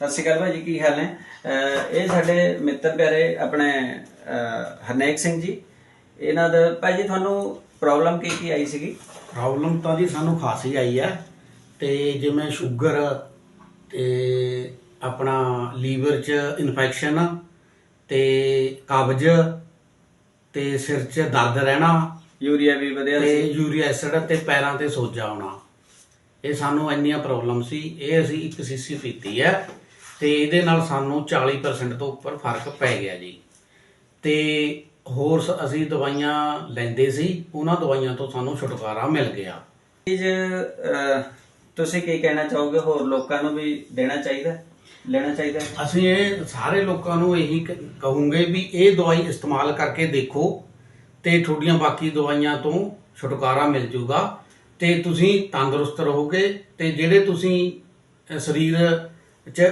ਸਤਿ ਸ਼੍ਰੀ ਅਕਾਲ ਭਾਜੀ, ਕੀ ਹਾਲ ਨੇ? ਇਹ ਸਾਡੇ ਮਿੱਤਰ ਪਿਆਰੇ ਆਪਣੇ ਹਰਨੇਕ ਸਿੰਘ ਜੀ। ਇਹਨਾਂ ਦਾ ਭਾਜੀ ਤੁਹਾਨੂੰ ਪ੍ਰੋਬਲਮ ਕੀ ਆਈ ਸੀਗੀ? ਪ੍ਰੋਬਲਮ ਤਾਂ ਜੀ ਸਾਨੂੰ ਖਾਸੀ ਆਈ ਹੈ ਤੇ ਜਿਵੇਂ ਸ਼ੂਗਰ ਤੇ ਆਪਣਾ ਲੀਵਰ 'ਚ ਇਨਫੈਕਸ਼ਨ ਤੇ ਕਬਜ਼ ਤੇ ਸਿਰ 'ਚ ਦਰਦ ਰਹਿਣਾ, ਯੂਰੀਆ ਵੀ ਵਧਿਆ ਤੇ ਸੀ। ਯੂਰੀਆ ਐਸਿਡ ਤੇ ਪੈਰਾਂ ਤੇ ਸੋਜਾ ਆਉਣਾ। ਇਹ ਸਾਨੂੰ ਇੰਨੀਆਂ ਪ੍ਰੋਬਲਮ ਸੀ। ਇਹ ਅਸੀਂ ਇੱਕ ਸੀਸੀ ਪੀਤੀ ਹੈ ਤੇ ਇਹਦੇ ਨਾਲ ਸਾਨੂੰ 40% ਤੋਂ ਉੱਪਰ ਫਰਕ ਪੈ ਗਿਆ ਜੀ। ਤੇ ਹੋਰ ਅਸੀਂ ਦਵਾਈਆਂ ਲੈਂਦੇ ਸੀ, ਉਹਨਾਂ ਦਵਾਈਆਂ ਤੋਂ ਸਾਨੂੰ ਛੁਟਕਾਰਾ ਮਿਲ ਗਿਆ। ਚੀਜ਼ ਤੁਸੀਂ ਕੀ ਕਹਿਣਾ ਚਾਹੋਗੇ? ਹੋਰ ਲੋਕਾਂ ਨੂੰ ਵੀ ਦੇਣਾ ਚਾਹੀਦਾ, ਲੈਣਾ ਚਾਹੀਦਾ? ਅਸੀਂ ਇਹ ਸਾਰੇ ਲੋਕਾਂ ਨੂੰ ਇਹੀ ਕਹੂੰਗੇ ਵੀ ਇਹ ਦਵਾਈ ਇਸਤੇਮਾਲ ਕਰਕੇ ਦੇਖੋ ਤੇ ਤੁਹਾਡੀਆਂ ਬਾਕੀ ਦਵਾਈਆਂ ਤੋਂ ਛੁਟਕਾਰਾ ਮਿਲ ਜੂਗਾ ਤੇ ਤੁਸੀਂ ਤੰਦਰੁਸਤ ਰਹੋਗੇ। ਤੇ ਜਿਹੜੇ ਤੁਸੀਂ ਸਰੀਰ 'ਚ